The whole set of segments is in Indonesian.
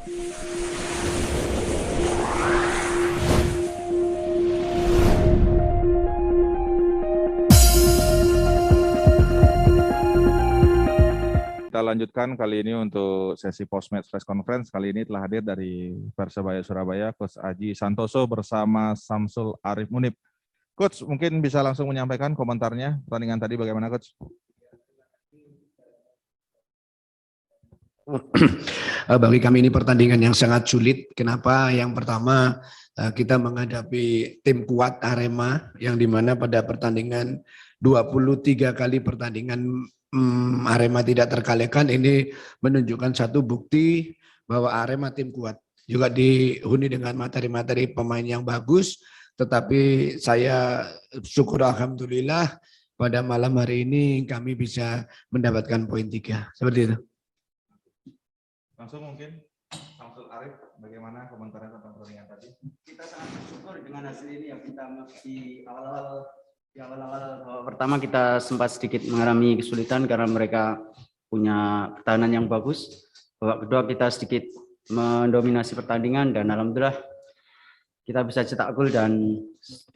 Kita lanjutkan kali ini untuk sesi post-match press conference. Kali ini telah hadir dari Persebaya Surabaya, Coach Aji Santoso bersama Samsul Arif Munib. Coach, mungkin bisa langsung menyampaikan komentarnya pertandingan tadi bagaimana, Coach? Bagi kami ini pertandingan yang sangat sulit. Kenapa? Yang pertama, kita menghadapi tim kuat Arema, yang dimana pada pertandingan 23 kali pertandingan Arema tidak terkalahkan. Ini menunjukkan satu bukti bahwa Arema tim kuat. Juga dihuni dengan materi-materi pemain yang bagus, tetapi saya syukur alhamdulillah pada malam hari ini kami bisa mendapatkan poin 3. Seperti itu. Langsung mungkin Samsul Arif, bagaimana komentarnya tentang pertandingan tadi? Kita sangat bersyukur dengan hasil ini yang kita di awal-awal pertama kita sempat sedikit mengalami kesulitan karena mereka punya pertahanan yang bagus. Babak kedua kita sedikit mendominasi pertandingan dan alhamdulillah kita bisa cetak gol dan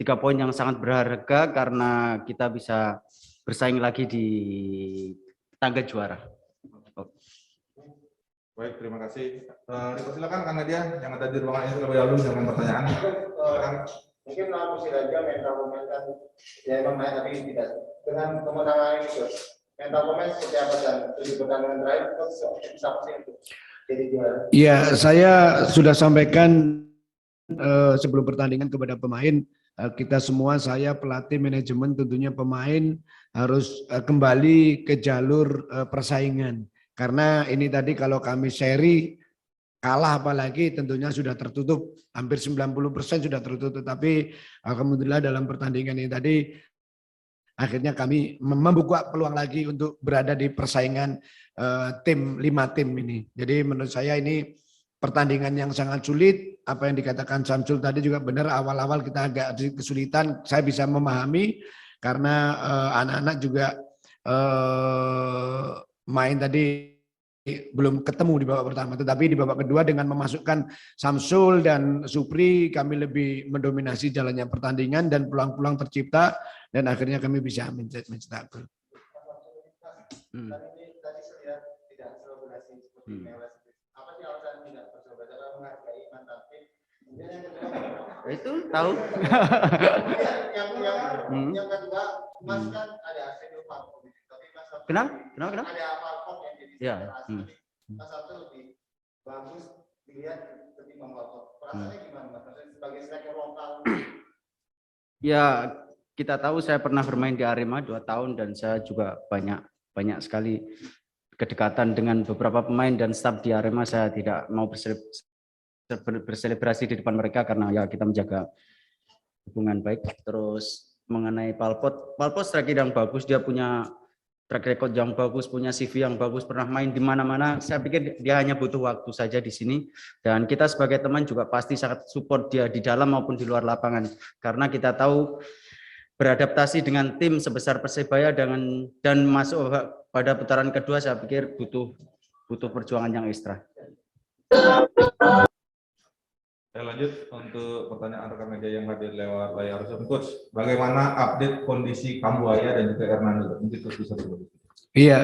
3 poin yang sangat berharga karena kita bisa bersaing lagi di tangga juara. Baik, terima kasih. Silakan Kang Nadia yang ada di ruangan ini terlebih dahulu dengan pertanyaan. Mungkin langsung saja mental pemain kan ya emang main tapi tidak dengan kemenangan itu mental pemain seperti apa dan 7 pertandingan terakhir bisa pasti itu jadi juara. Iya, saya sudah sampaikan sebelum pertandingan kepada pemain, kita semua, saya pelatih, manajemen, tentunya pemain harus kembali ke jalur persaingan. Karena ini tadi kalau kami seri kalah apalagi tentunya sudah tertutup, hampir 90% sudah tertutup. Tapi alhamdulillah dalam pertandingan ini tadi akhirnya kami membuka peluang lagi untuk berada di persaingan tim 5 tim ini. Jadi menurut saya ini pertandingan yang sangat sulit. Apa yang dikatakan Samsul tadi juga benar, awal-awal kita agak kesulitan. Saya bisa memahami karena anak-anak juga main tadi belum ketemu di babak pertama, tetapi di babak kedua dengan memasukkan Samsul dan Supri kami lebih mendominasi jalannya pertandingan dan peluang-peluang tercipta dan akhirnya kami bisa mencetak gol. Tadi saya tidak selebrasi seperti Meles. Apa sih alasan tidak berselebrasi karena menghargai mantan tim? Kemudian yang kedua Itu tahu. yang kedua, Mas kan ada Arsenal Falcon, tapi Mas Kenapa? ada Falcon yang jadi Ya. Mas Sabtu lebih bagus dilihat ketimbang Falcon. Perasaannya gimana Mas? Sebagai striker lokal? Ya, kita tahu saya pernah bermain di Arema 2 tahun dan saya juga banyak sekali kedekatan dengan beberapa pemain dan staf di Arema. Saya tidak mau berselebrasi di depan mereka karena ya kita menjaga hubungan baik. Terus mengenai Palpot striker yang bagus, dia punya track record yang bagus, punya CV yang bagus, pernah main di mana-mana. Saya pikir dia hanya butuh waktu saja di sini. Dan kita sebagai teman juga pasti sangat support dia di dalam maupun di luar lapangan. Karena kita tahu beradaptasi dengan tim sebesar Persebaya dan masuk pada putaran kedua, saya pikir butuh perjuangan yang ekstra. Saya lanjut untuk pertanyaan rekan media yang hadir lewat layar Zoom. Coach, bagaimana update kondisi Kambuaya dan juga Hernando? Mungkin Coach bisa dulu. Iya,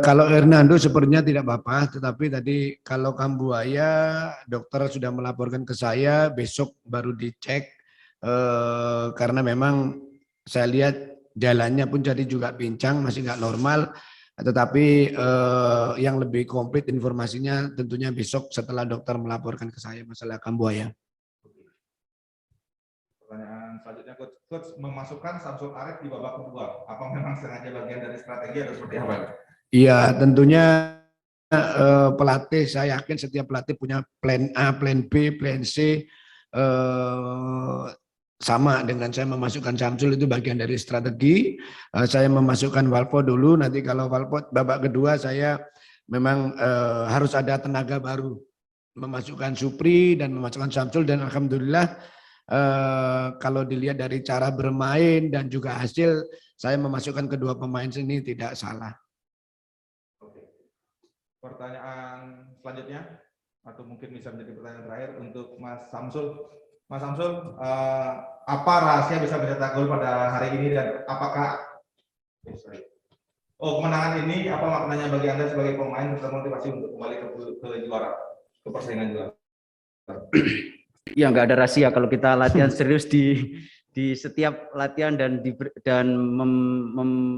kalau Hernando sepertinya tidak apa-apa, tetapi tadi kalau Kambuaya dokter sudah melaporkan ke saya, besok baru dicek karena memang saya lihat jalannya pun jadi juga pincang, masih nggak normal. Tetapi yang lebih komplit informasinya tentunya besok setelah dokter melaporkan ke saya masalah Kambuaya. Pertanyaan selanjutnya, Coach memasukkan Samsul Arif di babak kedua. Apa memang sengaja bagian dari strategi atau seperti apa? Iya, tentunya pelatih, saya yakin setiap pelatih punya plan A, plan B, plan C. Sama dengan saya memasukkan Samsul itu bagian dari strategi. Saya memasukkan Walpo dulu, nanti kalau Walpo babak kedua saya memang harus ada tenaga baru. Memasukkan Supri dan memasukkan Samsul dan alhamdulillah kalau dilihat dari cara bermain dan juga hasil, saya memasukkan kedua pemain ini tidak salah. Oke. Pertanyaan selanjutnya, atau mungkin bisa menjadi pertanyaan terakhir untuk Mas Samsul. Mas Samsul, apa rahasia bisa mencetak gol pada hari ini dan apakah kemenangan ini apa maknanya bagi Anda sebagai pemain serta motivasi untuk kembali ke juara, ke persaingan juara? Ya nggak ada rahasia kalau kita latihan serius di setiap latihan dan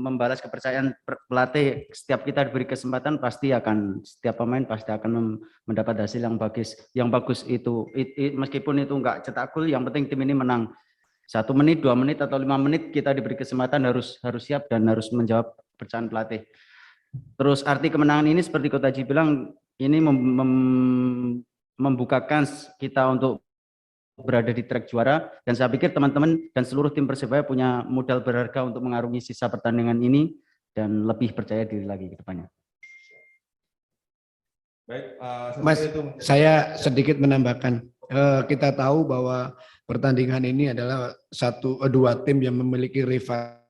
membalas kepercayaan pelatih. Setiap kita diberi kesempatan setiap pemain pasti akan mendapat hasil yang bagus itu meskipun itu nggak cetak gol, yang penting tim ini menang. 1 menit, 2 menit atau 5 menit kita diberi kesempatan harus siap dan harus menjawab kepercayaan pelatih. Terus arti kemenangan ini seperti Coach Aji bilang, ini membukakan kita untuk berada di track juara, dan saya pikir teman-teman dan seluruh tim Persebaya punya modal berharga untuk mengarungi sisa pertandingan ini dan lebih percaya diri lagi ke depannya. Baik, Mas, saya sedikit menambahkan. Kita tahu bahwa pertandingan ini adalah 2 tim yang memiliki rival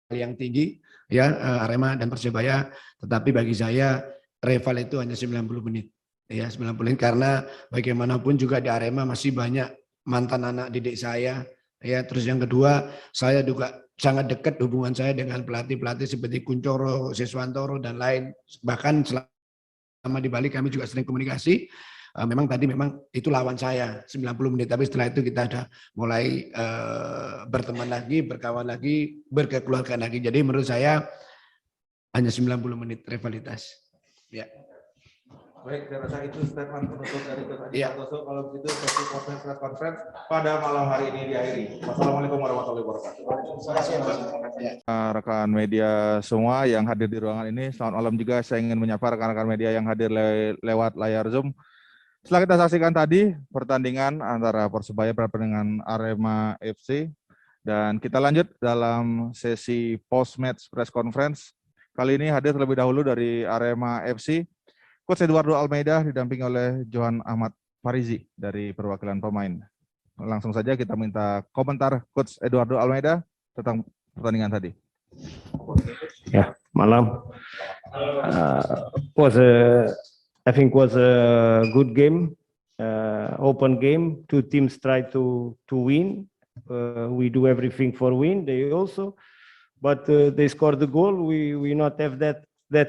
yang tinggi, ya, Arema dan Persebaya. Tetapi bagi saya rival itu hanya 90 menit, ya 90 menit, karena bagaimanapun juga di Arema masih banyak mantan anak didik saya, ya. Terus yang kedua, saya juga sangat dekat hubungan saya dengan pelatih-pelatih seperti Kuncoro, Siswantoro dan lain. Bahkan selama di Bali kami juga sering komunikasi. Memang tadi itu lawan saya 90 menit, tapi setelah itu kita ada mulai berteman lagi, berkawan lagi, berkekeluargaan lagi. Jadi menurut saya hanya 90 menit rivalitas. Ya. Baik, saya rasa itu statement penutup dari Coach Aji Ya. Santoso. Kalau begitu sesi press conference pada malam hari ini diakhiri. Wassalamualaikum warahmatullahi wabarakatuh. Rekan media semua yang hadir di ruangan ini, selamat malam juga. Saya ingin menyapa rekan-rekan media yang hadir lewat layar Zoom. Setelah kita saksikan tadi pertandingan antara Persebaya berhadapan dengan Arema FC, dan kita lanjut dalam sesi post-match press conference. Kali ini hadir terlebih dahulu dari Arema FC, Coach Eduardo Almeida didampingi oleh Johan Ahmad Farizi dari perwakilan pemain. Langsung saja kita minta komentar Coach Eduardo Almeida tentang pertandingan tadi. Ya, malam. I think was a good game, open game. Two teams try to win. We do everything for win. They also, but they scored the goal. We not have that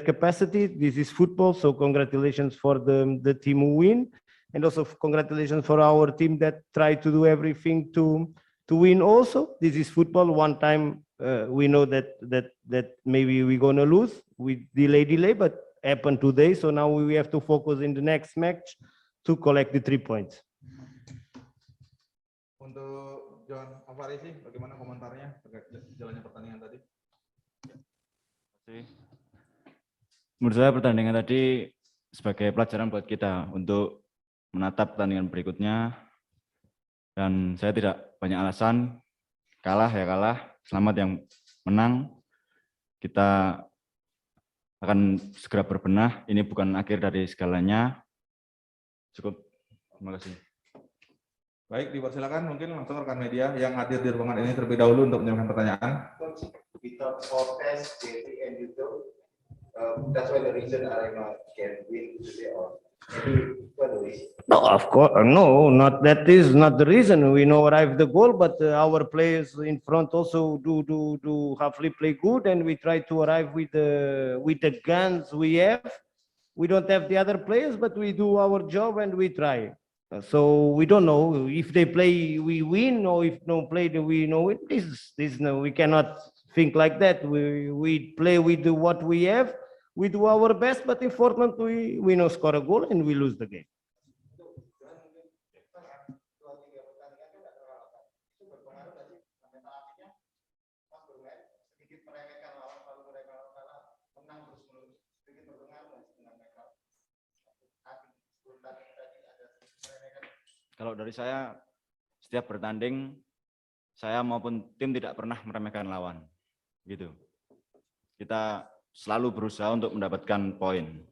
capacity. This is football, so congratulations for the team who win, and also congratulations for our team that try to do everything to win. Also, this is football. One time we know that maybe we're gonna lose. We delay, but happened today. So now we have to focus in the next match to collect the 3 points. Untuk Johan Farizi, bagaimana komentarnya terkait jalannya pertandingan tadi? Menurut saya pertandingan tadi sebagai pelajaran buat kita untuk menatap pertandingan berikutnya, dan saya tidak banyak alasan. Kalah ya kalah, selamat yang menang. Kita akan segera berbenah, ini bukan akhir dari segalanya. Cukup, terima kasih. Baik, dipersilakan mungkin langsung rekan media yang hadir di ruangan ini terlebih dahulu untuk menyampaikan pertanyaan. Without protest, JT and YouTube, that's why the reason Arema can win today, or maybe what the reason? No, of course, no, not that is not the reason. We know arrive the goal, but our players in front also do halfly play good, and we try to arrive with the guns we have. We don't have the other players, but we do our job and we try. So we don't know if they play, we win, or if no play, we know it. This no, we cannot think like that. We play with what we have. We do our best, but unfortunately, we no score a goal and we lose the game. Kalau dari saya, setiap bertanding, saya maupun tim tidak pernah meremehkan lawan. Gitu. Kita selalu berusaha untuk mendapatkan poin.